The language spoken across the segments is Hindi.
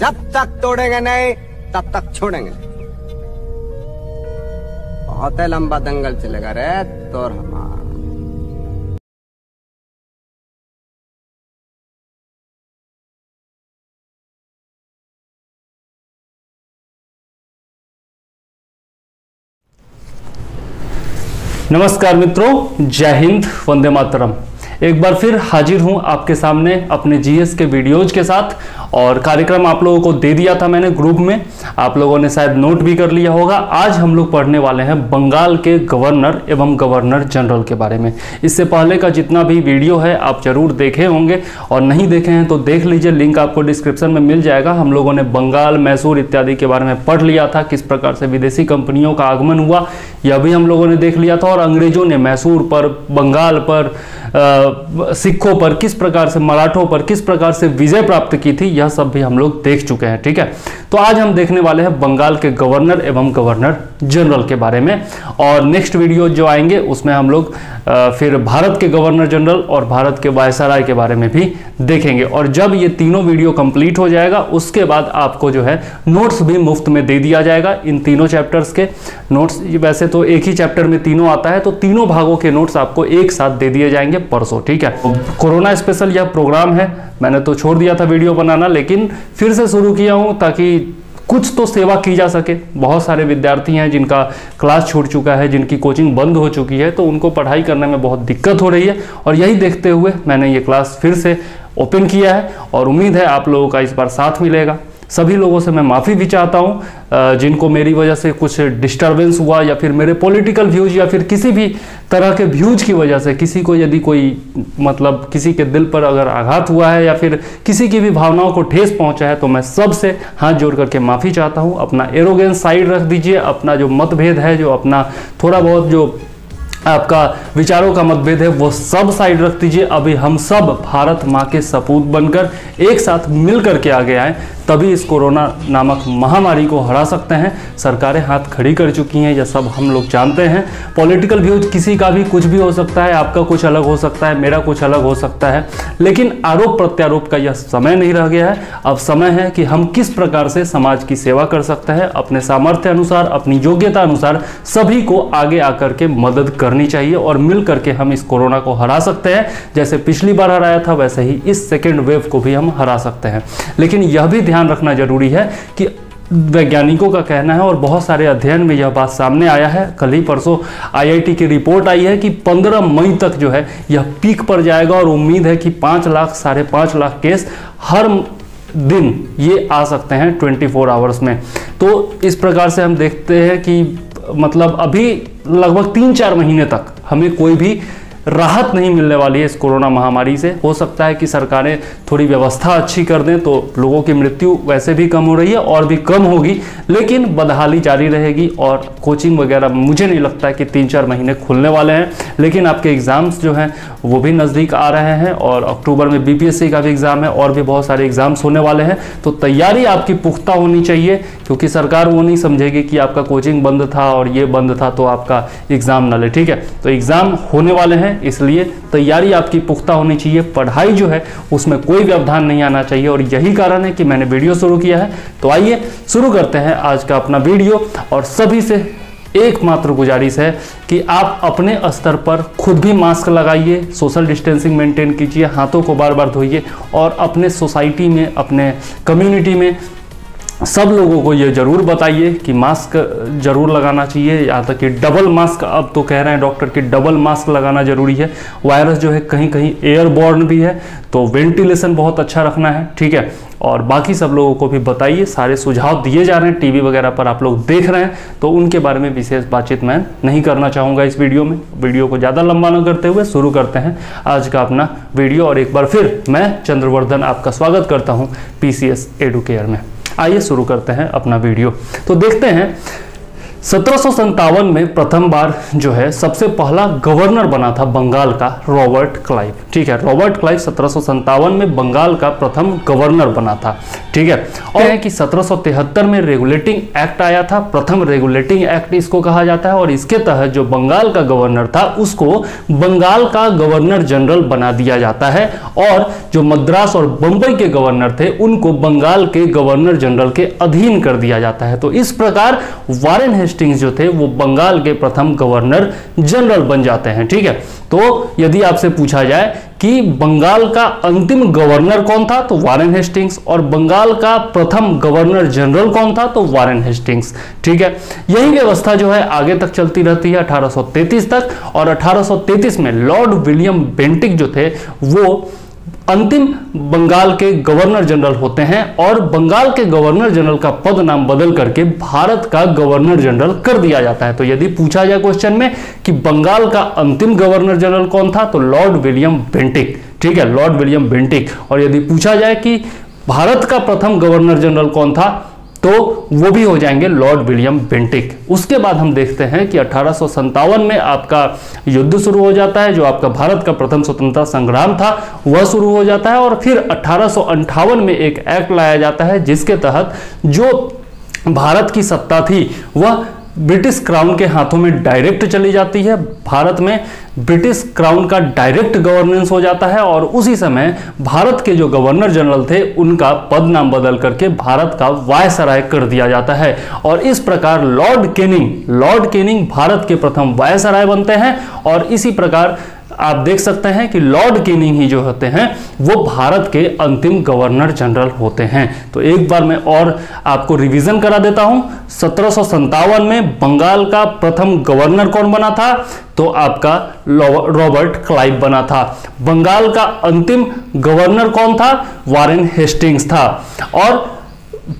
जब तक तोड़ेंगे नहीं तब तक छोड़ेंगे नहीं। बहुत ही लंबा दंगल चलेगा रे तोर हमारा। नमस्कार मित्रों, जय हिंद, वंदे मातरम। एक बार फिर हाजिर हूं आपके सामने अपने जीएस के वीडियोज के साथ। और कार्यक्रम आप लोगों को दे दिया था मैंने ग्रुप में, आप लोगों ने शायद नोट भी कर लिया होगा। आज हम लोग पढ़ने वाले हैं बंगाल के गवर्नर एवं गवर्नर जनरल के बारे में। इससे पहले का जितना भी वीडियो है आप जरूर देखे होंगे, और नहीं देखे हैं तो देख लीजिए, लिंक आपको डिस्क्रिप्शन में मिल जाएगा। हम लोगों ने बंगाल, मैसूर इत्यादि के बारे में पढ़ लिया था, किस प्रकार से विदेशी कंपनियों का आगमन हुआ यह भी हम लोगों ने देख लिया था। और अंग्रेजों ने मैसूर पर, बंगाल पर, सिखों पर किस प्रकार से, मराठों पर किस प्रकार से विजय प्राप्त की थी, यह सब भी हम लोग देख चुके हैं। ठीक है, तो आज हम देखने वाले हैं बंगाल के गवर्नर एवं गवर्नर जनरल के बारे में। और नेक्स्ट वीडियो जो आएंगे उसमें हम लोग फिर भारत के गवर्नर जनरल और भारत के वायसराय के बारे में भी देखेंगे। और जब ये तीनों वीडियो कंप्लीट हो जाएगा उसके बाद आपको जो है नोट्स भी मुफ्त में दे दिया जाएगा। इन तीनों चैप्टर्स के नोट्स, वैसे तो एक ही चैप्टर में तीनों आता है, तो तीनों भागों के नोट्स आपको एक साथ दे दिए जाएंगे परसों। ठीक है, कोरोना स्पेशल यह प्रोग्राम है, मैंने तो छोड़ दिया था वीडियो बनाना, लेकिन फिर से शुरू किया हूं ताकि कुछ तो सेवा की जा सके। बहुत सारे विद्यार्थी हैं जिनका क्लास छूट चुका है, जिनकी कोचिंग बंद हो चुकी है, तो उनको पढ़ाई करने में बहुत दिक्कत हो रही है। और यही देखते हुए मैंने ये क्लास फिर से ओपन किया है, और उम्मीद है आप लोगों का इस बार साथ मिलेगा। सभी लोगों से मैं माफ़ी भी चाहता हूँ जिनको मेरी वजह से कुछ डिस्टरबेंस हुआ, या फिर मेरे पॉलिटिकल व्यूज या फिर किसी भी तरह के व्यूज की वजह से किसी को यदि कोई मतलब किसी के दिल पर अगर आघात हुआ है या फिर किसी की भी भावनाओं को ठेस पहुंचा है, तो मैं सबसे हाथ जोड़ करके माफ़ी चाहता हूँ। अपना एरोगेंस साइड रख दीजिए, अपना जो मतभेद है, जो अपना थोड़ा बहुत जो आपका विचारों का मतभेद है, वो सब साइड रख दीजिए। अभी हम सब भारत माँ के सपूत बनकर एक साथ मिल करके आगे आए, तभी इस कोरोना नामक महामारी को हरा सकते हैं। सरकारें हाथ खड़ी कर चुकी हैं, यह सब हम लोग जानते हैं। पॉलिटिकल व्यूज किसी का भी कुछ भी हो सकता है, आपका कुछ अलग हो सकता है, मेरा कुछ अलग हो सकता है, लेकिन आरोप प्रत्यारोप का यह समय नहीं रह गया है। अब समय है कि हम किस प्रकार से समाज की सेवा कर सकते हैं, अपने सामर्थ्य अनुसार, अपनी योग्यता अनुसार सभी को आगे आकर के मदद करनी चाहिए, और मिल करके हम इस कोरोना को हरा सकते हैं। जैसे पिछली बार हराया था वैसे ही इस सेकेंड वेव को भी हम हरा सकते हैं। लेकिन यह भी ध्यान रखना जरूरी है कि वैज्ञानिकों का कहना है, और बहुत सारे अध्ययन में यह बात सामने आया है, कल ही परसों आईआईटी की रिपोर्ट आई है कि 15 मई तक जो है यह पीक पर जाएगा, और उम्मीद है कि 5 लाख, 5.5 लाख केस हर दिन ये आ सकते हैं 24 आवर्स में। तो इस प्रकार से हम देखते हैं कि मतलब अभी लगभग 3-4 महीने तक हमें कोई भी राहत नहीं मिलने वाली है इस कोरोना महामारी से। हो सकता है कि सरकारें थोड़ी व्यवस्था अच्छी कर दें तो लोगों की मृत्यु वैसे भी कम हो रही है और भी कम होगी, लेकिन बदहाली जारी रहेगी। और कोचिंग वगैरह मुझे नहीं लगता है कि 3-4 महीने खुलने वाले हैं, लेकिन आपके एग्ज़ाम्स जो हैं वो भी नज़दीक आ रहे हैं, और अक्टूबर में बीपीएससी का भी एग्ज़ाम है, और भी बहुत सारे एग्ज़ाम्स होने वाले हैं। तो तैयारी आपकी पुख्ता होनी चाहिए, क्योंकि सरकार वो नहीं समझेगी कि आपका कोचिंग बंद था और ये बंद था तो आपका एग्ज़ाम न ले। ठीक है, तो एग्ज़ाम होने वाले हैं, इसलिए तैयारी आपकी पुख्ता होनी चाहिए। पढ़ाई जो है उसमें कोई व्यवधान नहीं आना चाहिए, और यही कारण है कि मैंने वीडियो शुरू किया है। तो आइए शुरू करते हैं आज का अपना वीडियो। और सभी से एकमात्र गुजारिश है कि आप अपने स्तर पर खुद भी मास्क लगाइए, सोशल डिस्टेंसिंग मेंटेन कीजिए, हाथों को बार बार धोइए, और अपने सोसाइटी में, अपने कम्युनिटी में सब लोगों को ये जरूर बताइए कि मास्क जरूर लगाना चाहिए। यहाँ तक कि डबल मास्क, अब तो कह रहे हैं डॉक्टर कि डबल मास्क लगाना जरूरी है। वायरस जो है कहीं कहीं एयरबॉर्न भी है, तो वेंटिलेशन बहुत अच्छा रखना है। ठीक है, और बाकी सब लोगों को भी बताइए। सारे सुझाव दिए जा रहे हैं, टीवी वगैरह पर आप लोग देख रहे हैं, तो उनके बारे में विशेष बातचीत मैं नहीं करना चाहूँगा इस वीडियो में। वीडियो को ज़्यादा लंबा न करते हुए शुरू करते हैं आज का अपना वीडियो। और एक बार फिर मैं चंद्रवर्धन आपका स्वागत करता हूँ PCS एडुकेयर में। आइए शुरू करते हैं अपना वीडियो। तो देखते हैं 1757 में प्रथम बार जो है सबसे पहला गवर्नर बना था बंगाल का रॉबर्ट क्लाइव। ठीक है, रॉबर्ट क्लाइव 1757 में बंगाल का प्रथम गवर्नर बना था। ठीक है, और है कि 1773 में रेगुलेटिंग एक्ट आया था, प्रथम रेगुलेटिंग एक्ट इसको कहा जाता है, और इसके तहत जो बंगाल का गवर्नर था उसको बंगाल का गवर्नर जनरल बना दिया जाता है, और जो मद्रास और बंबई के गवर्नर थे उनको बंगाल के गवर्नर जनरल के अधीन कर दिया जाता है। तो इस प्रकार वारेन हेस्टिंग्स जो थे वो बंगाल के प्रथम गवर्नर जनरल बन जाते हैं। ठीक है, तो यदि आपसे पूछा जाए कि बंगाल का अंतिम गवर्नर कौन था तो वारेन हेस्टिंग्स, और बंगाल का प्रथम गवर्नर जनरल कौन था तो वारेन हेस्टिंग्स। ठीक है, यही व्यवस्था जो है आगे तक चलती रहती है 1833 तक, और 1833 में लॉर्ड विलियम बेंटिक जो थे वो अंतिम बंगाल के गवर्नर जनरल होते हैं, और बंगाल के गवर्नर जनरल का पद नाम बदल करके भारत का गवर्नर जनरल कर दिया जाता है। तो यदि पूछा जाए क्वेश्चन में कि बंगाल का अंतिम गवर्नर जनरल कौन था तो लॉर्ड विलियम बेंटिक। ठीक है, लॉर्ड विलियम बेंटिक। और यदि पूछा जाए कि भारत का प्रथम गवर्नर जनरल कौन था तो वो भी हो जाएंगे लॉर्ड विलियम बेंटिक। उसके बाद हम देखते हैं कि 1857 में आपका युद्ध शुरू हो जाता है, जो आपका भारत का प्रथम स्वतंत्रता संग्राम था वह शुरू हो जाता है, और फिर 1858 में एक एक्ट लाया जाता है जिसके तहत जो भारत की सत्ता थी वह ब्रिटिश क्राउन के हाथों में डायरेक्ट चली जाती है। भारत में ब्रिटिश क्राउन का डायरेक्ट गवर्नेंस हो जाता है, और उसी समय भारत के जो गवर्नर जनरल थे उनका पद नाम बदल करके भारत का वायसराय कर दिया जाता है, और इस प्रकार लॉर्ड केनिंग भारत के प्रथम वायसराय बनते हैं। और इसी प्रकार आप देख सकते हैं कि लॉर्ड केनिंग ही जो होते हैं वो भारत के अंतिम गवर्नर जनरल होते हैं। तो एक बार मैं और आपको रिवीजन करा देता हूं। 1757 में बंगाल का प्रथम गवर्नर कौन बना था तो आपका रॉबर्ट क्लाइव बना था। बंगाल का अंतिम गवर्नर कौन था, वारेन हेस्टिंग्स था। और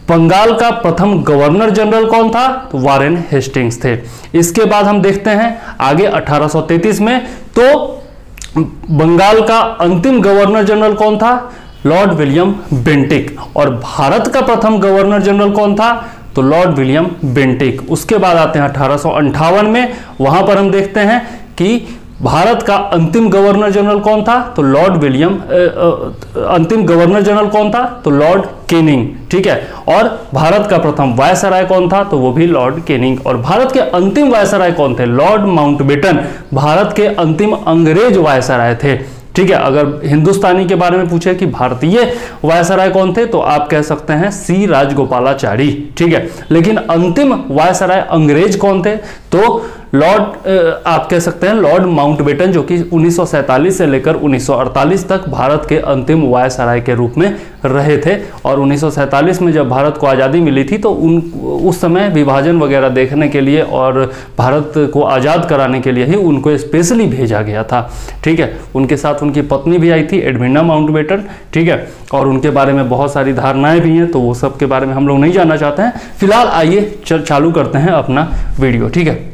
बंगाल का प्रथम गवर्नर जनरल कौन था तो वारेन हेस्टिंग्स थे। इसके बाद हम देखते हैं आगे 1833 में, तो बंगाल का अंतिम गवर्नर जनरल कौन था, लॉर्ड विलियम बेंटिक। और भारत का प्रथम गवर्नर जनरल कौन था तो लॉर्ड विलियम बेंटिक। उसके बाद आते हैं 1858 में, वहां पर हम देखते हैं कि भारत का अंतिम गवर्नर जनरल कौन था तो अंतिम गवर्नर जनरल कौन था तो लॉर्ड केनिंग। ठीक है, और भारत का प्रथम वायसराय कौन था तो वो भी लॉर्ड केनिंग। और भारत के अंतिम वायसराय कौन थे, लॉर्ड माउंटबेटन भारत के अंतिम अंग्रेज वायसराय थे। ठीक है, अगर हिंदुस्तानी के बारे में पूछे कि भारतीय वायसराय कौन थे तो आप कह सकते हैं सी राजगोपालाचारी। ठीक है, लेकिन अंतिम वायसराय अंग्रेज कौन थे तो आप कह सकते हैं लॉर्ड माउंटबेटन, जो कि 1947 से लेकर 1948 तक भारत के अंतिम वायसराय के रूप में रहे थे। और 1947 में जब भारत को आज़ादी मिली थी तो उस समय विभाजन वगैरह देखने के लिए और भारत को आज़ाद कराने के लिए ही उनको स्पेशली भेजा गया था। ठीक है, उनके साथ उनकी पत्नी भी आई थी एडविना माउंटबेटन। ठीक है, और उनके बारे में बहुत सारी धारणाएं भी हैं, तो वो सब के बारे में हम लोग नहीं जानना चाहते हैं। फिलहाल आइए चालू करते हैं अपना वीडियो। ठीक है,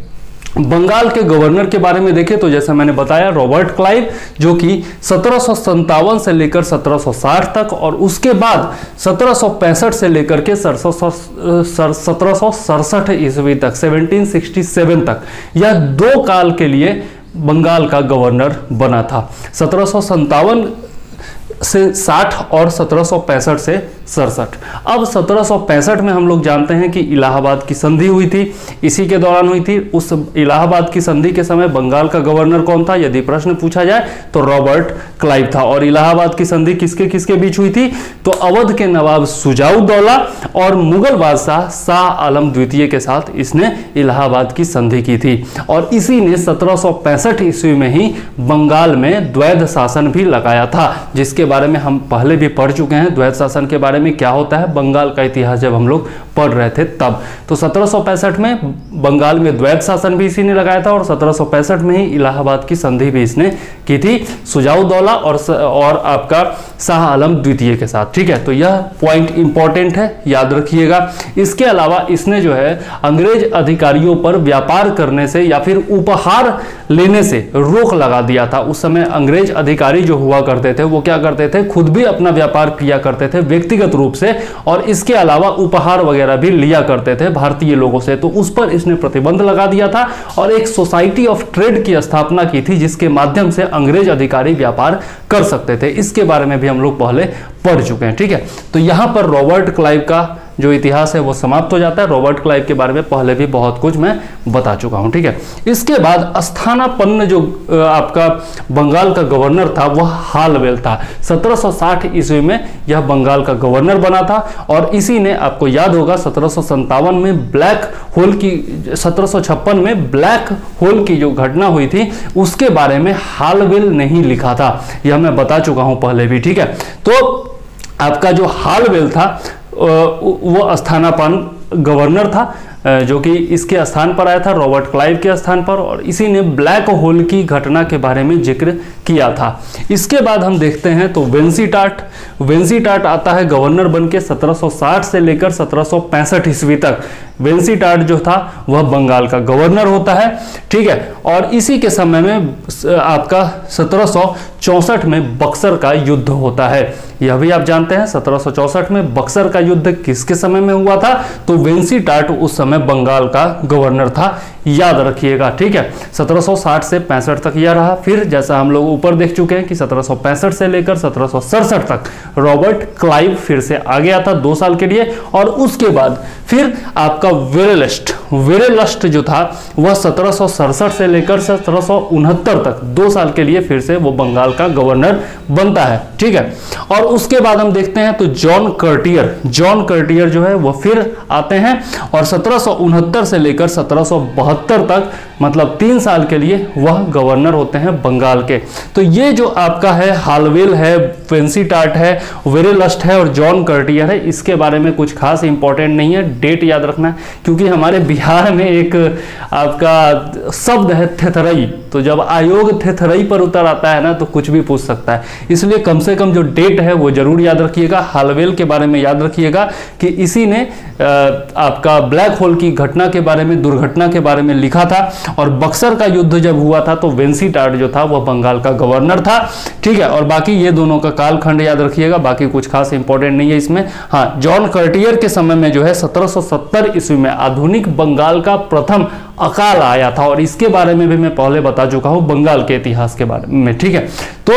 बंगाल के गवर्नर के बारे में देखें तो जैसा मैंने बताया रॉबर्ट क्लाइव, जो कि 1757 से लेकर 1760 तक, और उसके बाद 1765 से लेकर के 1767 ईस्वी तक 1767 तक, यह 2 काल के लिए बंगाल का गवर्नर बना था। 1757 से 60 और 1765 से 67। अब 1765 में हम लोग जानते हैं कि इलाहाबाद की संधि हुई थी, इसी के दौरान हुई थी। उस इलाहाबाद की संधि के समय बंगाल का गवर्नर कौन था यदि प्रश्न पूछा जाए तो रॉबर्ट क्लाइव था। और इलाहाबाद की संधि किसके किसके बीच हुई थी तो अवध के नवाब शुजाउद्दौला और मुगल बादशाह शाह आलम द्वितीय के साथ इसने इलाहाबाद की संधि की थी। और इसी ने 1765 ईस्वी में ही बंगाल में द्वैध शासन भी लगाया था, जिसके बारे में हम पहले भी पढ़ चुके हैं। द्वैध शासन के बारे में क्या होता है बंगाल का इतिहास जब हम लोग पढ़ रहे थे तब। तो 1765 में बंगाल में द्वैध शासन भी इसी ने लगाया था, और 1765 में ही इलाहाबाद की संधि भी इसने की थी शुजाउद्दौला और आपका शाह आलम द्वितीय के साथ। ठीक है, तो यह पॉइंट इंपॉर्टेंट है, याद रखिएगा। इसके अलावा इसने जो है अंग्रेज अधिकारियों पर व्यापार करने से या फिर उपहार लेने से रोक लगा दिया था। उस समय अंग्रेज अधिकारी जो हुआ करते थे वो क्या करते करते थे, खुद भी अपना व्यापार किया करते थे व्यक्तिगत रूप से, और इसके अलावा उपहार वगैरह भी लिया करते थे भारतीय लोगों से। तो उस पर इसने प्रतिबंध लगा दिया था और एक सोसाइटी ऑफ ट्रेड की स्थापना की थी, जिसके माध्यम से अंग्रेज अधिकारी व्यापार कर सकते थे। इसके बारे में भी हम लोग पहले पढ़ चुके हैं, ठीक है। तो यहां पर रॉबर्ट क्लाइव का जो इतिहास है वो समाप्त हो जाता है। रॉबर्ट क्लाइव के बारे में पहले भी बहुत कुछ मैं बता चुका हूं, ठीक है। इसके बाद स्थानापन्न जो आपका बंगाल का गवर्नर था वह हालवेल था। 1760 ईस्वी में यह बंगाल का गवर्नर बना था और इसी ने, आपको याद होगा, 1757 में ब्लैक होल की, 1756 में ब्लैक होल की जो घटना हुई थी उसके बारे में हालवेल ने ही लिखा था। यह मैं बता चुका हूं पहले भी, ठीक है। तो आपका जो हालवेल था वो स्थानापन्न गवर्नर था, जो कि इसके स्थान पर आया था, रॉबर्ट क्लाइव के स्थान पर, और इसी ने ब्लैक होल की घटना के बारे में जिक्र किया था। इसके बाद हम देखते हैं तो वेंसीटाट आता है गवर्नर बन के 1760 से लेकर 1765 ईस्वी तक। वेंसीटाट जो था वह बंगाल का गवर्नर होता है, ठीक है। और इसी के समय में आपका 1764 में बक्सर का युद्ध होता है। यह भी आप जानते हैं 1764 में बक्सर का युद्ध किसके समय में हुआ था, तो वेंसीटाट उस समय बंगाल का गवर्नर था, याद रखिएगा, ठीक है। 1760 से 65 तक यह रहा। फिर जैसा हम लोग ऊपर देख चुके हैं कि 1765 से लेकर 1767 तक रॉबर्ट क्लाइव फिर से आ गया था 2 साल के लिए, और उसके बाद फिर आपका वेरेलस्ट जो था वह 1767 से लेकर 1769 तक 2 साल के लिए फिर से वो बंगाल का गवर्नर बनता है, ठीक है। और उसके बाद हम देखते हैं तो जॉन कर्टियर जो है वो फिर आते हैं और 1769 से लेकर 1772 तक, मतलब 3 साल के लिए वह गवर्नर होते हैं बंगाल के। तो ये जो आपका है हालवेल है, वेंसीटाट है, वेरेलस्ट है और जॉन कर्टियर है, इसके बारे में कुछ खास इंपॉर्टेंट नहीं है, डेट याद रखना है, क्योंकि हमारे बिहार में एक आपका शब्द है थेथरई, तो जब आयोग थेथरई पर उतर आता है ना तो कुछ भी पूछ सकता है, इसलिए कम से कम जो डेट है वो जरूर याद रखिएगा। हालवेल के बारे में याद रखिएगा कि इसी ने आपका ब्लैक होल की घटना के बारे में, दुर्घटना के बारे में लिखा था, और बक्सर का युद्ध जब हुआ था तो वेंसीटाट जो था वह बंगाल का गवर्नर था, ठीक है। और बाकी ये दोनों का कालखंड याद रखिएगा, बाकी कुछ खास इंपॉर्टेंट नहीं है इसमें। हाँ, जॉन कर्टियर के समय में जो है 1770 ईस्वी में आधुनिक बंगाल का प्रथम अकाल आया था, और इसके बारे में भी मैं पहले बता चुका हूं बंगाल के इतिहास के बारे में, ठीक है। तो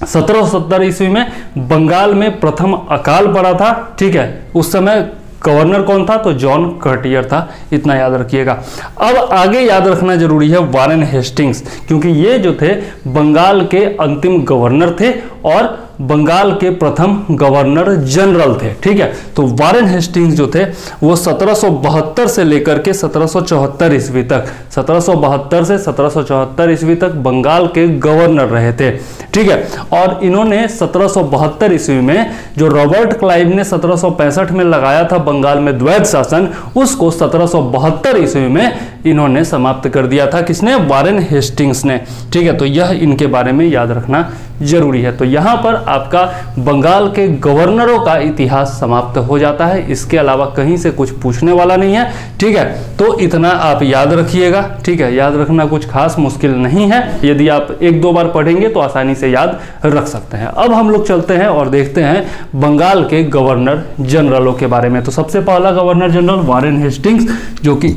1770 ईस्वी में बंगाल में प्रथम अकाल पड़ा था, ठीक है। उस समय गवर्नर कौन था, तो जॉन कर्टियर था, इतना याद रखिएगा। अब आगे याद रखना जरूरी है वारेन हेस्टिंग्स, क्योंकि ये जो थे बंगाल के अंतिम गवर्नर थे और बंगाल के प्रथम गवर्नर जनरल थे, ठीक है। तो वारेन हेस्टिंग्स जो थे वो 1772 से लेकर के 1774 ईस्वी तक, 1772 से 1774 ईस्वी तक बंगाल के गवर्नर रहे थे, ठीक है। और इन्होंने 1772 ईस्वी में जो रॉबर्ट क्लाइव ने 1765 में लगाया था बंगाल में द्वैध शासन, उसको 1772 ईस्वी में इन्होंने समाप्त कर दिया था। किसने? वारेन हेस्टिंग्स ने, ठीक है। तो यह इनके बारे में याद रखना जरूरी है। तो यहां पर आपका बंगाल के गवर्नरों का इतिहास समाप्त हो जाता है, इसके अलावा कहीं से कुछ पूछने वाला नहीं है, ठीक है। तो इतना आप याद रखिएगा, ठीक है। याद रखना कुछ खास मुश्किल नहीं है, यदि आप 1-2 बार पढ़ेंगे तो आसानी से याद रख सकते हैं। अब हम लोग चलते हैं और देखते हैं बंगाल के गवर्नर जनरलों के बारे में। तो सबसे पहला गवर्नर जनरल वारेन हेस्टिंग्स, जो कि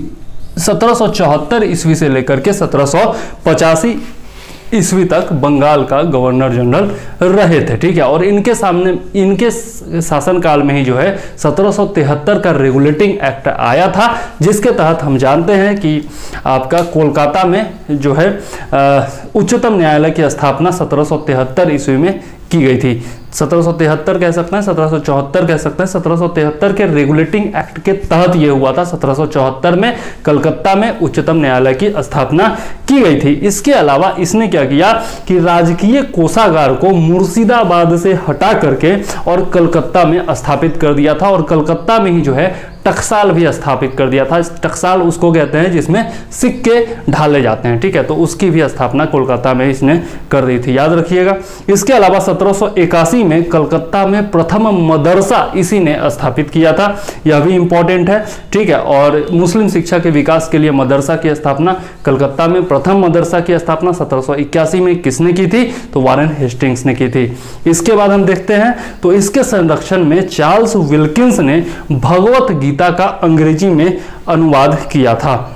1774 ईस्वी से लेकर के 1785 ईस्वी तक बंगाल का गवर्नर जनरल रहे थे, ठीक है। और इनके शासनकाल में ही जो है 1773 का रेगुलेटिंग एक्ट आया था, जिसके तहत हम जानते हैं कि आपका कोलकाता में जो है उच्चतम न्यायालय की स्थापना 1773 ईस्वी में की गई थी। 1773 कह सकते हैं, 1774 कह सकते हैं। 1773 के रेगुलेटिंग एक्ट के तहत यह हुआ था। 1774 में कलकत्ता में उच्चतम न्यायालय की स्थापना की गई थी। इसके अलावा इसने क्या किया कि राजकीय कोषागार को मुर्शिदाबाद से हटा करके और कलकत्ता में स्थापित कर दिया था, और कलकत्ता में ही जो है टकसाल भी स्थापित कर दिया था। टकसाल उसको कहते हैं जिसमें सिक्के ढाले जाते हैं, ठीक है, तो उसकी भी स्थापना कोलकाता में इसने कर दी थी, याद रखिएगा। इसके अलावा 1781 में कलकत्ता में प्रथम मदरसा इसी ने स्थापित किया था, यह भी इंपॉर्टेंट है, ठीक है। और मुस्लिम शिक्षा के विकास के लिए मदरसा की स्थापना, कलकत्ता में प्रथम मदरसा की स्थापना 1781 में किसने की थी? तो वारेन हेस्टिंग्स ने की थी। इसके बाद हम देखते हैं तो इसके संरक्षण में चार्ल्स विल्किंस ने भगवत गीता का अंग्रेजी में अनुवाद किया था।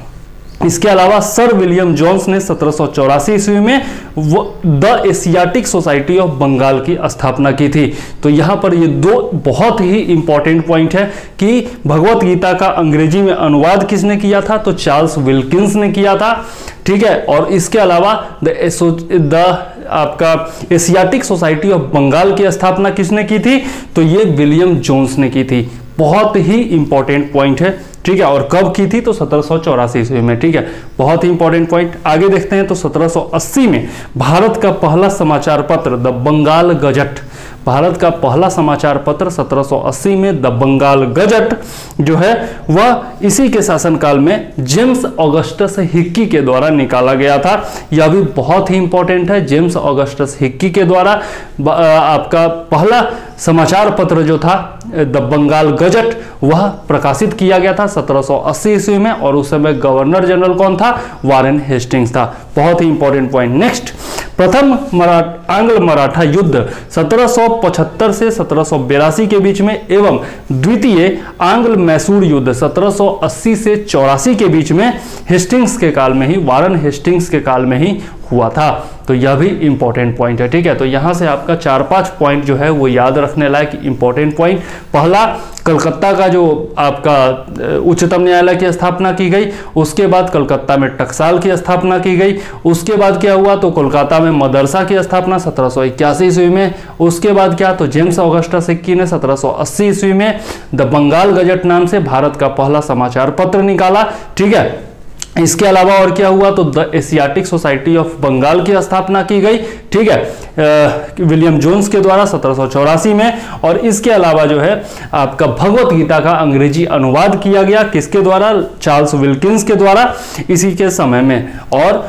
इसके अलावा सर विलियम जोन्स ने 1784 ईस्वी में the Asiatic Society of Bengal की स्थापना की थी। तो यहाँ पर ये दो बहुत ही इंपॉर्टेंट पॉइंट है कि भगवत गीता का अंग्रेजी में अनुवाद किसने किया था? तो चार्ल्स विल्किंस ने किया था, ठीक है। और इसके अलावा आपका एशियाटिक सोसाइटी ऑफ बंगाल की स्थापना किसने की थी? तो ये विलियम जोन्स ने की थी। बहुत ही इंपॉर्टेंट पॉइंट है, ठीक है। और कब की थी? तो 1784 ईस्वी में, ठीक है, बहुत ही इंपॉर्टेंट पॉइंट। आगे देखते हैं तो 1780 में भारत का पहला समाचार पत्र द बंगाल गजट, भारत का पहला समाचार पत्र 1780 में द बंगाल गजट जो है वह इसी के शासनकाल में जेम्स ऑगस्टस हिक्की के द्वारा निकाला गया था। यह भी बहुत ही इंपॉर्टेंट है। जेम्स ऑगस्टस हिक्की के द्वारा आपका पहला समाचार पत्र जो था द बंगाल गजट वह प्रकाशित किया गया था 1780 ईस्वी में, और उस समय गवर्नर जनरल कौन था? वारेन हेस्टिंग्स था। बहुत ही इंपॉर्टेंट पॉइंट। नेक्स्ट, प्रथम आंग्ल मराठा युद्ध 1775 से 1782 के बीच में एवं द्वितीय आंग्ल मैसूर युद्ध 1780 से 84 के बीच में हेस्टिंग्स के काल में ही, वारेन हेस्टिंग्स के काल में ही हुआ था। तो यह भी इंपॉर्टेंट पॉइंट है, ठीक है। तो यहां से आपका 4-5 पॉइंट जो है वो याद रखने लायक इंपॉर्टेंट पॉइंट। पहला, कलकत्ता का जो आपका उच्चतम न्यायालय की स्थापना की गई, उसके बाद कलकत्ता में टकसाल की स्थापना की गई, उसके बाद क्या हुआ? तो कोलकाता में मदरसा की स्थापना 1781 ईस्वी में, उसके बाद क्या? तो जेम्स ऑगस्टस हिक्की ने 1780 ईस्वी में द बंगाल गजट नाम से भारत का पहला समाचार पत्र निकाला, ठीक है। इसके अलावा और क्या हुआ? तो the Asiatic Society of Bengal की स्थापना की गई, ठीक है, विलियम जोन्स के द्वारा 1784 में। और इसके अलावा जो है आपका भगवत गीता का अंग्रेजी अनुवाद किया गया, किसके द्वारा? चार्ल्स विल्किंस के द्वारा इसी के समय में। और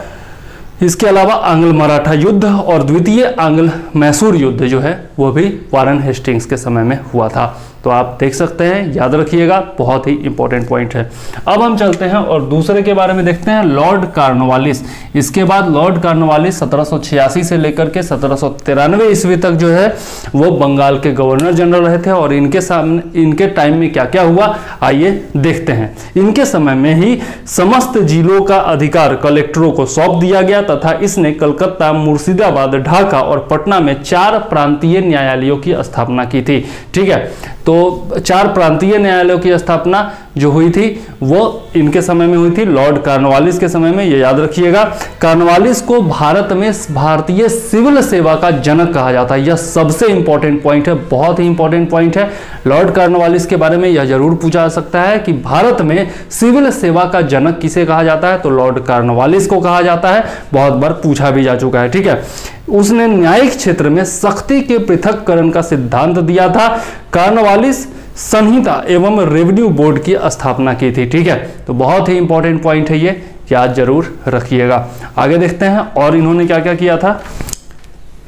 इसके अलावा आंग्ल मराठा युद्ध और द्वितीय आंग्ल मैसूर युद्ध जो है वो भी वारेन हेस्टिंग्स के समय में हुआ था। तो आप देख सकते हैं, याद रखिएगा, बहुत ही इंपॉर्टेंट पॉइंट है। अब हम चलते हैं और दूसरे के बारे में देखते हैं, लॉर्ड कॉर्नवालिस। इसके बाद लॉर्ड कॉर्नवालिस 1786 से लेकर के 1793 ईस्वी तक जो है वो बंगाल के गवर्नर जनरल रहे थे। और इनके टाइम में क्या क्या हुआ आइए देखते हैं। इनके समय में ही समस्त जिलों का अधिकार कलेक्टरों को सौंप दिया गया तथा इसने कलकत्ता, मुर्शिदाबाद, ढाका और पटना में 4 प्रांतीय न्यायालयों की स्थापना की थी, ठीक है। तो 4 प्रांतीय न्यायालयों की स्थापना जो हुई थी वो इनके समय में हुई थी, लॉर्ड कॉर्नवालिस के समय में, ये याद रखिएगा। कॉर्नवालिस को भारत में भारतीय सिविल सेवा का जनक कहा जाता है। यह सबसे इंपॉर्टेंट पॉइंट है, बहुत ही इंपॉर्टेंट पॉइंट है। लॉर्ड कॉर्नवालिस के बारे में यह जरूर पूछा जा सकता है कि भारत में सिविल सेवा का जनक किसे कहा जाता है? तो लॉर्ड कॉर्नवालिस को कहा जाता है, बहुत बार पूछा भी जा चुका है, ठीक है। उसने न्यायिक क्षेत्र में सख्ती के पृथक्करण का सिद्धांत दिया था। कॉर्नवालिस संहिता एवं रेवेन्यू बोर्ड की स्थापना की थी, ठीक है। तो बहुत ही इंपॉर्टेंट पॉइंट है, ये याद जरूर रखिएगा। आगे देखते हैं और इन्होंने क्या क्या किया था।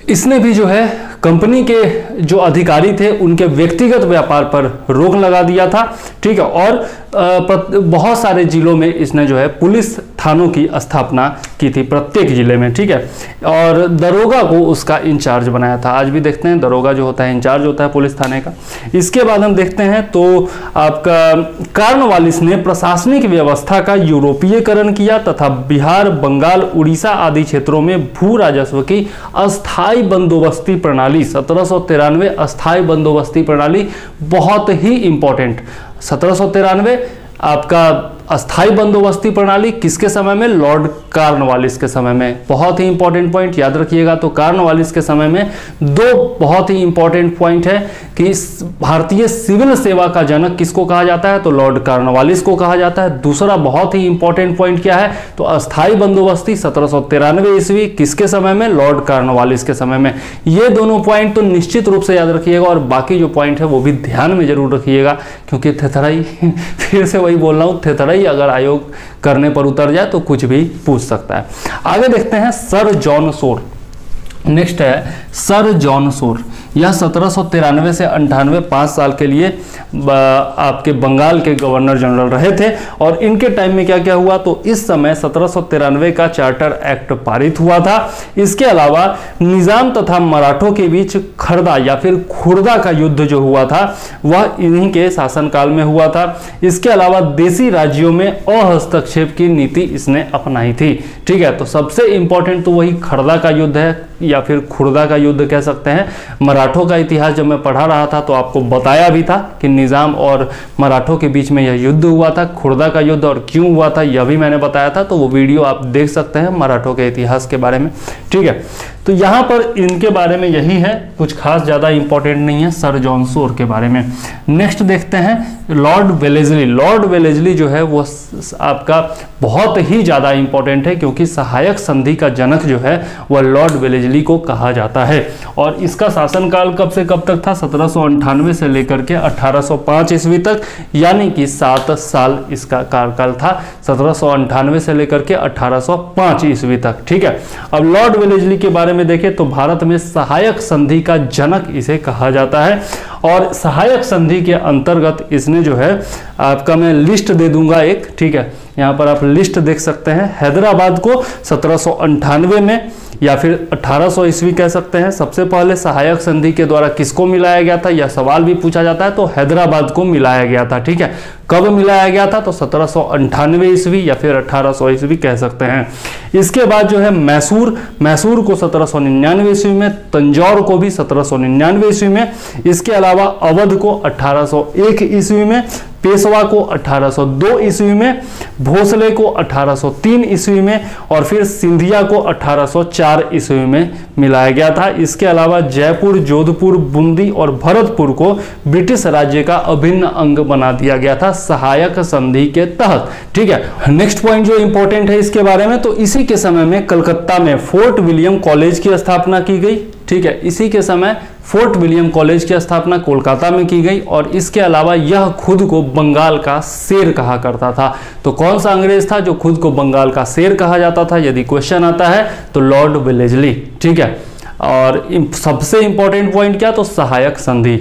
इसने भी जो है कंपनी के जो अधिकारी थे उनके व्यक्तिगत व्यापार पर रोक लगा दिया था, ठीक है। और बहुत सारे जिलों में इसने जो है पुलिस थानों की स्थापना की थी, प्रत्येक जिले में, ठीक है। और दरोगा को उसका इंचार्ज बनाया था। आज भी देखते हैं दरोगा जो होता है इंचार्ज होता है पुलिस थाने का। इसके बाद हम देखते हैं तो आपका कॉर्नवालिस ने प्रशासनिक व्यवस्था का यूरोपीयकरण किया तथा बिहार, बंगाल, उड़ीसा आदि क्षेत्रों में भू राजस्व की अस्थायी बंदोबस्ती प्रणाली 1793 अस्थायी बंदोबस्ती प्रणाली बहुत ही इंपॉर्टेंट। 1793 आपका अस्थाई बंदोबस्ती प्रणाली किसके समय में? लॉर्ड कॉर्नवालिस के समय में। बहुत ही इंपॉर्टेंट पॉइंट याद रखिएगा। तो कॉर्नवालिस के समय में दो बहुत ही इंपॉर्टेंट पॉइंट है कि भारतीय सिविल सेवा का जनक किसको कहा जाता है? तो लॉर्ड कॉर्नवालिस को कहा जाता है। दूसरा बहुत ही इंपॉर्टेंट पॉइंट क्या है? तो अस्थाई बंदोबस्ती 1793 ईस्वी किसके समय में? लॉर्ड कॉर्नवालिस के समय में। ये दोनों पॉइंट तो निश्चित रूप से याद रखिएगा और बाकी जो पॉइंट है वो भी ध्यान में जरूर रखिएगा, क्योंकि थेथराई फिर से वही बोल रहा हूँ, थेथराई अगर आयोग करने पर उतर जाए तो कुछ भी पूछ सकता है। आगे देखते हैं सर जॉन सोर। नेक्स्ट है सर जॉन सोर। यह 1793 से 98 5 साल के लिए आपके बंगाल के गवर्नर जनरल रहे थे। और इनके टाइम में क्या क्या हुआ? तो इस समय 1793 का चार्टर एक्ट पारित हुआ था। इसके अलावा निजाम तथा मराठों के बीच खरदा या फिर खुर्दा का युद्ध जो हुआ था वह इन्हीं के शासनकाल में हुआ था। इसके अलावा देशी राज्यों में अहस्तक्षेप की नीति इसने अपनाई थी। ठीक है, तो सबसे इंपॉर्टेंट तो वही खरदा का युद्ध है या फिर खुर्दा का युद्ध कह सकते हैं। मराठों का इतिहास जब मैं पढ़ा रहा था तो आपको बताया भी था कि निजाम और मराठों के बीच में यह युद्ध हुआ था। खुर्दा का युद्ध और क्यों हुआ था यह भी मैंने बताया था, तो वो वीडियो आप देख सकते हैं मराठों के इतिहास के बारे में। ठीक है, तो यहाँ पर इनके बारे में यही है, कुछ खास ज़्यादा इंपॉर्टेंट नहीं है सर जॉन सोर के बारे में। नेक्स्ट देखते हैं लॉर्ड वेलेस्ली। लॉर्ड वेलेस्ली जो है वो आपका बहुत ही ज़्यादा इंपॉर्टेंट है, क्योंकि सहायक संधि का जनक जो है वह लॉर्ड वेलेस्ली को कहा जाता है। और इसका शासनकाल कब से कब तक था? 1798 से लेकर के 1805 ईस्वी तक, यानी कि 7 साल इसका कार्यकाल था, 1798 से लेकर के 1805 ईस्वी तक। ठीक है, अब लॉर्ड वेलेस्ली के बारे में देखें तो भारत में सहायक संधि का जनक इसे कहा जाता है। और सहायक संधि के अंतर्गत इसने जो है आपका मैं लिस्ट दे दूंगा एक। ठीक है, यहाँ पर आप लिस्ट देख सकते हैं। हैदराबाद को 1798 में या फिर 1800 ईस्वी कह सकते हैं, सबसे पहले सहायक संधि के द्वारा किसको मिलाया गया था, यह सवाल भी पूछा जाता है। तो हैदराबाद को मिलाया गया था। ठीक है, कब मिलाया गया था? तो 1798 ईस्वी या फिर 1800 ईस्वी कह सकते हैं। इसके बाद जो है मैसूर को 1799 ईस्वी में, तंजौर को भी 1799 ईस्वी में। इसके अलावा अवध को 1801 ईस्वी में, पेशवा को 1802 ईस्वी में, भोसले को 1803 ईस्वी में और फिर सिंधिया को 1804 ईस्वी में मिलाया गया था। इसके अलावा जयपुर, जोधपुर, बूंदी और भरतपुर को ब्रिटिश राज्य का अभिन्न अंग बना दिया गया था सहायक संधि के तहत। ठीक है, नेक्स्ट पॉइंट जो इंपॉर्टेंट है इसके बारे में, तो इसी के समय में कलकत्ता में फोर्ट विलियम कॉलेज की स्थापना की गई। ठीक है, इसी के समय फोर्ट विलियम कॉलेज की स्थापना कोलकाता में की गई। और इसके अलावा यह खुद को बंगाल का शेर कहा करता था। तो कौन सा अंग्रेज था जो खुद को बंगाल का शेर कहा जाता था? यदि क्वेश्चन आता है तो लॉर्ड वेलेस्ली। ठीक है, और सबसे इंपॉर्टेंट पॉइंट क्या? तो सहायक संधि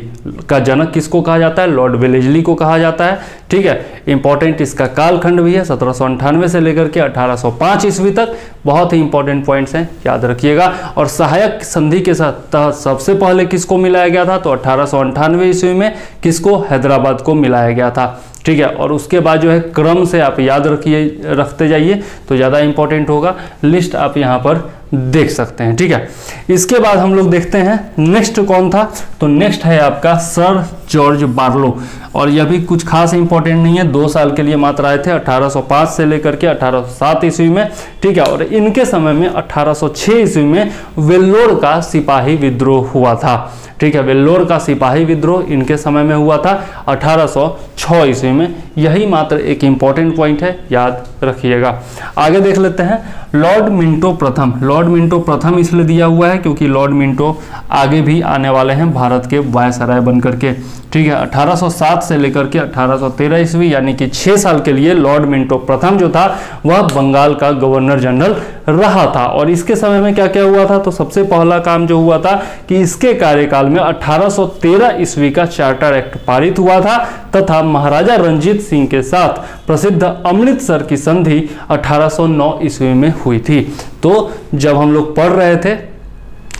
का जनक किसको कहा जाता है? लॉर्ड वेलेस्ली को कहा जाता है। ठीक है, इंपॉर्टेंट इसका कालखंड भी है 1798 से लेकर के 1805 ईस्वी तक। बहुत ही इंपॉर्टेंट पॉइंट्स हैं, याद रखिएगा। और सहायक संधि के साथ सबसे पहले किसको मिलाया गया था? तो 1898 ईस्वी में किसको? हैदराबाद को मिलाया गया था। ठीक है, और उसके बाद जो है क्रम से आप याद रखते जाइए तो ज़्यादा इंपॉर्टेंट होगा। लिस्ट आप यहाँ पर देख सकते हैं। ठीक है, इसके बाद हम लोग देखते हैं नेक्स्ट कौन था। तो नेक्स्ट है आपका सर जॉर्ज बार्लो। और यह भी कुछ खास इंपॉर्टेंट नहीं है, 2 साल के लिए मात्र आए थे, 1805 से लेकर के 1807 ईस्वी में। ठीक है, और इनके समय में 1806 ईस्वी में वेल्लोर का सिपाही विद्रोह हुआ था। ठीक है, वेल्लोर का सिपाही विद्रोह इनके समय में हुआ था 1806 ईस्वी में। यही मात्र एक इंपॉर्टेंट पॉइंट है, याद रखिएगा। आगे देख लेते हैं लॉर्ड मिंटो प्रथम। लॉर्ड मिंटो प्रथम इसलिए दिया हुआ है क्योंकि लॉर्ड मिंटो आगे भी आने वाले हैं भारत के वायसराय बनकर के। ठीक है, 1807 से लेकर के 1813 ईस्वी यानी कि 6 साल के लिए लॉर्ड मिंटो प्रथम जो था वह बंगाल का गवर्नर जनरल रहा था। और इसके समय में क्या क्या हुआ था? तो सबसे पहला काम जो हुआ था कि इसके कार्यकाल में 1813 ईस्वी का चार्टर एक्ट पारित हुआ था तथा महाराजा रंजीत सिंह के साथ प्रसिद्ध अमृतसर की संधि 1809 ईस्वी में हुई थी। तो जब हम लोग पढ़ रहे थे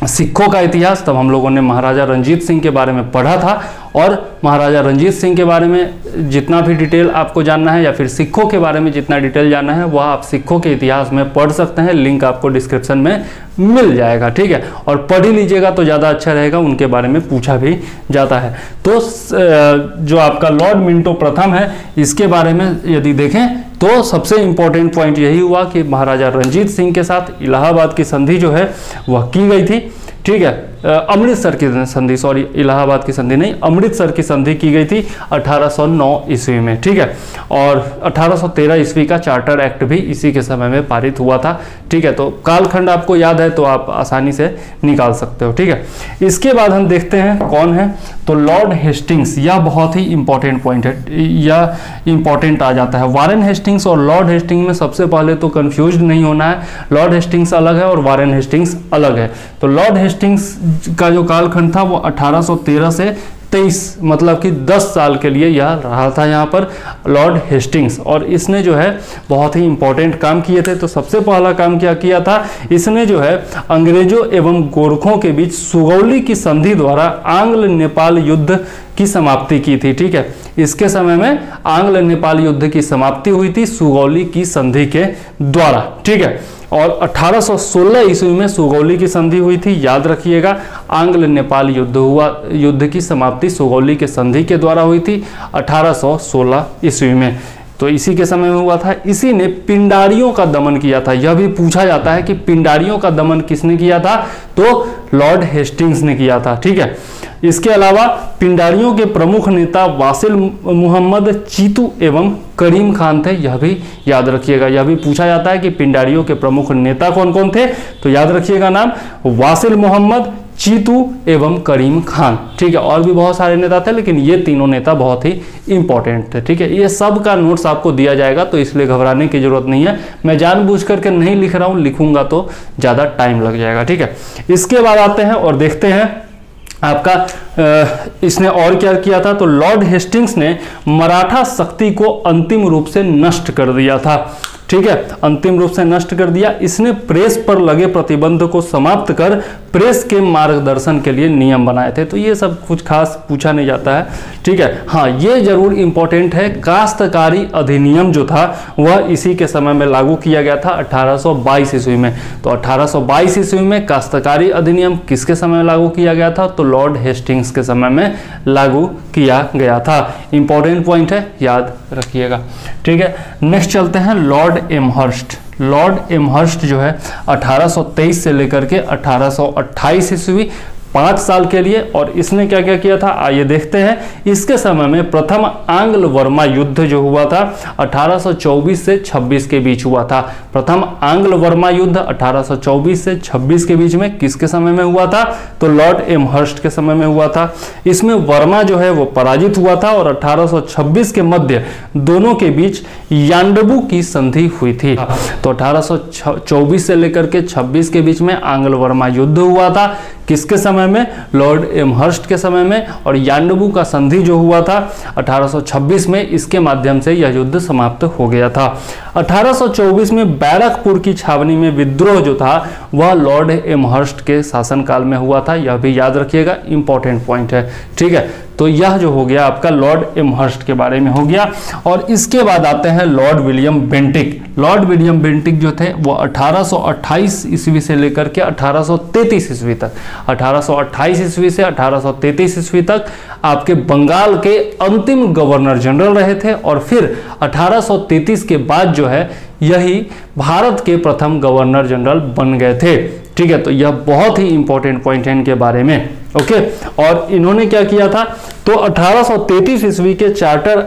सिखों का इतिहास तब हम लोगों ने महाराजा रंजीत सिंह के बारे में पढ़ा था। और महाराजा रंजीत सिंह के बारे में जितना भी डिटेल आपको जानना है या फिर सिखों के बारे में जितना डिटेल जानना है वह आप सिखों के इतिहास में पढ़ सकते हैं। लिंक आपको डिस्क्रिप्शन में मिल जाएगा। ठीक है, और पढ़ ही लीजिएगा तो ज़्यादा अच्छा रहेगा, उनके बारे में पूछा भी जाता है। तो जो आपका लॉर्ड मिंटो प्रथम है इसके बारे में यदि देखें तो सबसे इंपॉर्टेंट पॉइंट यही हुआ कि महाराजा रणजीत सिंह के साथ इलाहाबाद की संधि जो है वह की गई थी। ठीक है, अमृतसर की संधि, सॉरी इलाहाबाद की संधि नहीं, अमृतसर की संधि की गई थी 1809 ईस्वी में। ठीक है, और 1813 ईस्वी का चार्टर एक्ट भी इसी के समय में पारित हुआ था। ठीक है, तो कालखंड आपको याद है तो आप आसानी से निकाल सकते हो। ठीक है, इसके बाद हम देखते हैं कौन है, तो लॉर्ड हेस्टिंग्स। यह बहुत ही इंपॉर्टेंट पॉइंट है, यह इंपॉर्टेंट आ जाता है। वारेन हेस्टिंग्स और लॉर्ड हेस्टिंग्स में सबसे पहले तो कंफ्यूज नहीं होना है, लॉर्ड हेस्टिंग्स अलग है और वारेन हेस्टिंग्स अलग है। तो लॉर्ड हेस्टिंग्स का जो कालखंड था वो 1813 से 23, मतलब कि 10 साल के लिए यह रहा था यहाँ पर लॉर्ड हेस्टिंग्स, और इसने जो है बहुत ही इंपॉर्टेंट काम किए थे। तो सबसे पहला काम क्या किया था, इसने जो है अंग्रेजों एवं गोरखों के बीच सुगौली की संधि द्वारा आंग्ल नेपाल युद्ध की समाप्ति की थी। ठीक है, इसके समय में आंग्ल नेपाल युद्ध की समाप्ति हुई थी सुगौली की संधि के द्वारा। ठीक है, और 1816 ईस्वी में सुगौली की संधि हुई थी, याद रखिएगा। आंग्ल नेपाल युद्ध की समाप्ति सुगौली के संधि के द्वारा हुई थी 1816 ईस्वी में, तो इसी के समय में हुआ था। इसी ने पिंडारियों का दमन किया था। यह भी पूछा जाता है कि पिंडारियों का दमन किसने किया था, तो लॉर्ड हेस्टिंग्स ने किया था। ठीक है, इसके अलावा पिंडारियों के प्रमुख नेता वासिल मुहम्मद चीतू एवं करीम खान थे, यह भी याद रखिएगा। यह भी पूछा जाता है कि पिंडारियों के प्रमुख नेता कौन कौन थे, तो याद रखिएगा नाम वासिल मोहम्मद, चीतू एवं करीम खान। ठीक है, और भी बहुत सारे नेता थे लेकिन ये तीनों नेता बहुत ही इंपॉर्टेंट थे। ठीक है, ये सब का नोट्स आपको दिया जाएगा तो इसलिए घबराने की जरूरत नहीं है। मैं जानबूझ करके नहीं लिख रहा हूँ, लिखूंगा तो ज़्यादा टाइम लग जाएगा। ठीक है, इसके बाद आते हैं और देखते हैं आपका इसने और क्या किया था, तो लॉर्ड हेस्टिंग्स ने मराठा शक्ति को अंतिम रूप से नष्ट कर दिया था। ठीक है, अंतिम रूप से नष्ट कर दिया। इसने प्रेस पर लगे प्रतिबंध को समाप्त कर प्रेस के मार्गदर्शन के लिए नियम बनाए थे। तो ये सब कुछ खास पूछा नहीं जाता है। ठीक है, हाँ ये जरूर इंपॉर्टेंट है, काश्तकारी अधिनियम जो था वह इसी के समय में लागू किया गया था 1822 ईस्वी में। तो 1822 ईस्वी में काश्तकारी अधिनियम किसके समय में लागू किया गया था, तो लॉर्ड हेस्टिंग्स के समय में लागू किया गया था। इंपॉर्टेंट पॉइंट है, याद रखिएगा। ठीक है, नेक्स्ट चलते हैं लॉर्ड एमहर्स्ट। लॉर्ड एमहर्स्ट जो है 1823 से लेकर के 1828 ईस्वी 5 साल के लिए, और इसने क्या क्या किया था आइए देखते हैं। इसके समय में प्रथम आंग्ल वर्मा युद्ध जो हुआ था 1824 से 26 के बीच हुआ था। प्रथम आंग्ल वर्मा युद्ध 1824 से 26 के बीच में किसके समय में हुआ था, तो लॉर्ड एमहर्स्ट के समय में हुआ था। इसमें वर्मा जो है वो पराजित हुआ था और 1826 के मध्य दोनों के बीच यांडबू की संधि हुई थी। तो 1824 से लेकर के 26 के बीच में आंग्ल वर्मा युद्ध हुआ था, किसके समय में, लॉर्ड एमहर्स्ट के समय में, और यांडबू का संधि जो हुआ था 1826 में, इसके माध्यम से यह युद्ध समाप्त हो गया था। 1824 में बैरकपुर की छावनी में विद्रोह जो था वह लॉर्ड एमहर्स्ट के शासनकाल में हुआ था, यह भी याद रखिएगा, इंपॉर्टेंट पॉइंट है। ठीक है, तो यह जो हो गया आपका लॉर्ड एमहर्स्ट के बारे में हो गया। और इसके बाद आते हैं Lord William Bentinck. Lord William Bentinck जो थे वो 1828 ईस्वी से लेकर के 1833 ईस्वी तक, 1828 ईस्वी से 1833 ईस्वी तक आपके बंगाल के अंतिम गवर्नर जनरल रहे थे, और फिर 1833 के बाद जो है यही भारत के प्रथम गवर्नर जनरल बन गए थे। ठीक है, तो यह बहुत ही इंपॉर्टेंट पॉइंट है इनके बारे में। ओके, और इन्होंने क्या किया था, तो 1833 ईस्वी के चार्टर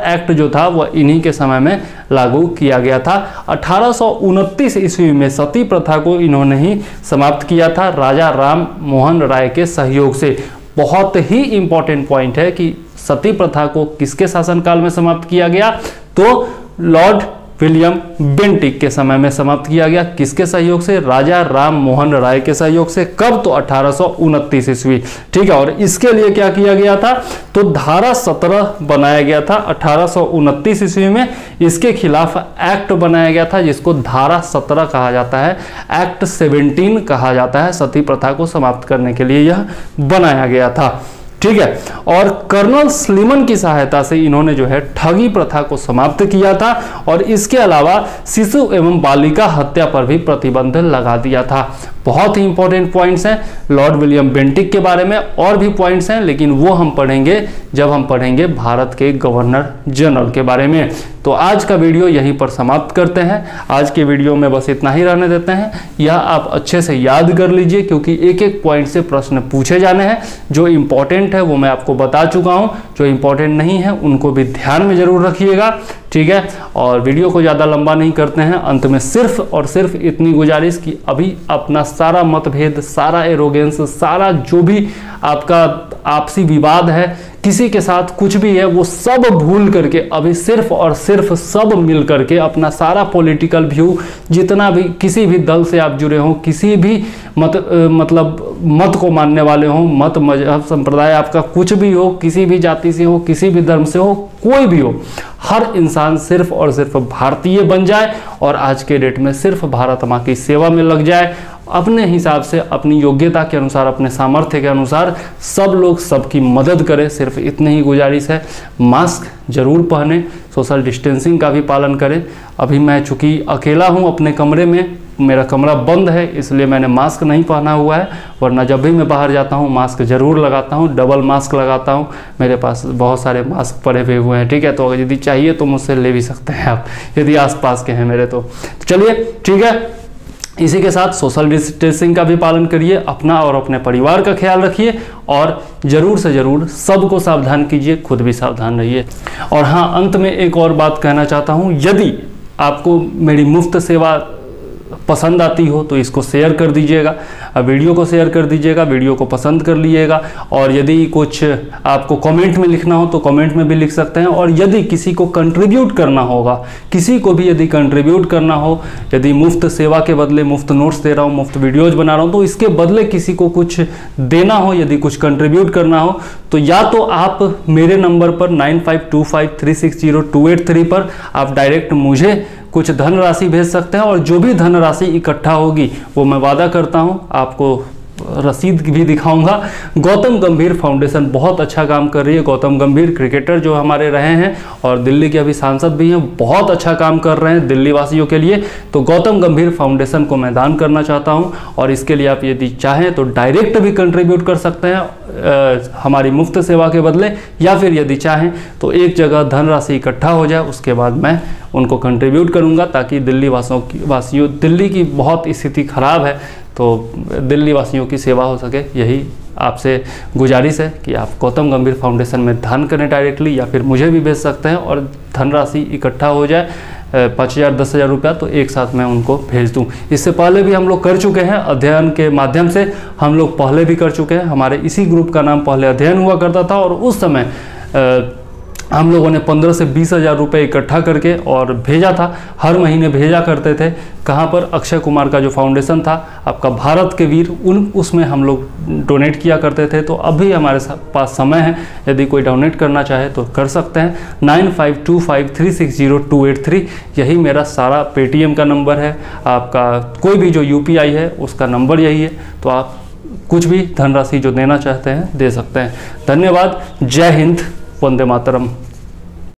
एक्ट जो था वह इन्हीं के समय में लागू किया गया था। 1829 ईस्वी में सती प्रथा को इन्होंने ही समाप्त किया था राजा राम मोहन राय के सहयोग से। बहुत ही इंपॉर्टेंट पॉइंट है कि सती प्रथा को किसके शासनकाल में समाप्त किया गया, तो लॉर्ड विलियम बेंटिक के समय में समाप्त किया गया। किसके सहयोग से, राजा राम मोहन राय के सहयोग से। कब, तो 1829 ईस्वी। ठीक है, और इसके लिए क्या किया गया था, तो धारा 17 बनाया गया था 1829 ईस्वी में। इसके खिलाफ एक्ट बनाया गया था जिसको धारा 17 कहा जाता है, एक्ट 17 कहा जाता है। सती प्रथा को समाप्त करने के लिए यह बनाया गया था। ठीक है, और कर्नल स्लीमन की सहायता से इन्होंने जो है ठगी प्रथा को समाप्त किया था, और इसके अलावा शिशु एवं बालिका हत्या पर भी प्रतिबंध लगा दिया था। बहुत ही इंपॉर्टेंट पॉइंट्स हैं लॉर्ड विलियम बेंटिक के बारे में। और भी पॉइंट्स हैं लेकिन वो हम पढ़ेंगे जब हम पढ़ेंगे भारत के गवर्नर जनरल के बारे में। तो आज का वीडियो यहीं पर समाप्त करते हैं। आज के वीडियो में बस इतना ही रहने देते हैं। यह आप अच्छे से याद कर लीजिए, क्योंकि एक एक पॉइंट से प्रश्न पूछे जाने हैं। जो इंपॉर्टेंट है वो मैं आपको बता चुका हूँ, जो इंपॉर्टेंट नहीं है उनको भी ध्यान में जरूर रखिएगा, ठीक है। और वीडियो को ज़्यादा लंबा नहीं करते हैं। अंत में सिर्फ और सिर्फ इतनी गुजारिश कि अभी अपना सारा मतभेद, सारा एरोगेंस, सारा जो भी आपका आपसी विवाद है, किसी के साथ कुछ भी है, वो सब भूल करके अभी सिर्फ और सिर्फ सब मिल करके अपना सारा पॉलिटिकल व्यू, जितना भी किसी भी दल से आप जुड़े हों, किसी भी मत को मानने वाले हों, मत मजहब संप्रदाय आपका कुछ भी हो, किसी भी जाति से हो, किसी भी धर्म से हो, कोई भी हो, हर इंसान सिर्फ और सिर्फ भारतीय बन जाए और आज के डेट में सिर्फ भारत माँ की सेवा में लग जाए। अपने हिसाब से, अपनी योग्यता के अनुसार, अपने सामर्थ्य के अनुसार सब लोग सबकी मदद करें। सिर्फ इतनी ही गुजारिश है। मास्क जरूर पहने, सोशल डिस्टेंसिंग का भी पालन करें। अभी मैं चूँकि अकेला हूँ अपने कमरे में, मेरा कमरा बंद है, इसलिए मैंने मास्क नहीं पहना हुआ है, वरना जब भी मैं बाहर जाता हूँ मास्क जरूर लगाता हूँ, डबल मास्क लगाता हूँ। मेरे पास बहुत सारे मास्क पड़े हुए हैं, ठीक है। तो अगर यदि चाहिए तो मुझसे ले भी सकते हैं आप, यदि आसपास के हैं मेरे। तो चलिए ठीक है, इसी के साथ सोशल डिस्टेंसिंग का भी पालन करिए, अपना और अपने परिवार का ख्याल रखिए और ज़रूर से ज़रूर सबको सावधान कीजिए, खुद भी सावधान रहिए। और हाँ, अंत में एक और बात कहना चाहता हूँ, यदि आपको मेरी मुफ्त सेवा पसंद आती हो तो इसको शेयर कर दीजिएगा, वीडियो को शेयर कर दीजिएगा, वीडियो को पसंद कर लीजिएगा। और यदि कुछ आपको कमेंट में लिखना हो तो कमेंट में भी लिख सकते हैं। और यदि किसी को कंट्रीब्यूट करना होगा, किसी को भी यदि कंट्रीब्यूट करना हो, यदि मुफ्त सेवा के बदले मुफ्त नोट्स दे रहा हूँ, मुफ्त वीडियोज बना रहा हूँ, तो इसके बदले किसी को कुछ देना हो, यदि कुछ कंट्रीब्यूट करना हो, तो या तो आप मेरे नंबर पर 9525360283 पर आप डायरेक्ट मुझे कुछ धनराशि भेज सकते हैं। और जो भी धनराशि इकट्ठा होगी वो मैं वादा करता हूं आपको रसीद भी दिखाऊंगा। गौतम गंभीर फाउंडेशन बहुत अच्छा काम कर रही है। गौतम गंभीर क्रिकेटर जो हमारे रहे हैं और दिल्ली के अभी सांसद भी हैं, बहुत अच्छा काम कर रहे हैं दिल्ली वासियों के लिए। तो गौतम गंभीर फाउंडेशन को मैं दान करना चाहता हूं और इसके लिए आप यदि चाहें तो डायरेक्ट भी कंट्रीब्यूट कर सकते हैं हमारी मुफ्त सेवा के बदले, या फिर यदि चाहें तो एक जगह धनराशि इकट्ठा हो जाए, उसके बाद मैं उनको कंट्रीब्यूट करूंगा, ताकि दिल्ली वासियों दिल्ली की बहुत स्थिति खराब है, तो दिल्ली वासियों की सेवा हो सके। यही आपसे गुजारिश है कि आप गौतम गंभीर फाउंडेशन में दान करें डायरेक्टली, या फिर मुझे भी भेज सकते हैं और धनराशि इकट्ठा हो जाए 5,000 10,000 रुपया, तो एक साथ मैं उनको भेज दूं। इससे पहले भी हम लोग कर चुके हैं, अध्ययन के माध्यम से हम लोग पहले भी कर चुके हैं। हमारे इसी ग्रुप का नाम पहले अध्ययन हुआ करता था और उस समय हम लोगों ने 15 से 20,000 रुपये इकट्ठा करके और भेजा था, हर महीने भेजा करते थे। कहाँ पर? अक्षय कुमार का जो फाउंडेशन था आपका भारत के वीर, उसमें हम लोग डोनेट किया करते थे। तो अभी हमारे पास समय है, यदि कोई डोनेट करना चाहे तो कर सकते हैं। 9525360283 यही मेरा सारा पेटीएम का नंबर है। आपका कोई भी जो UPI है उसका नंबर यही है, तो आप कुछ भी धनराशि जो देना चाहते हैं दे सकते हैं। धन्यवाद। जय हिंद, वंदे मातरम।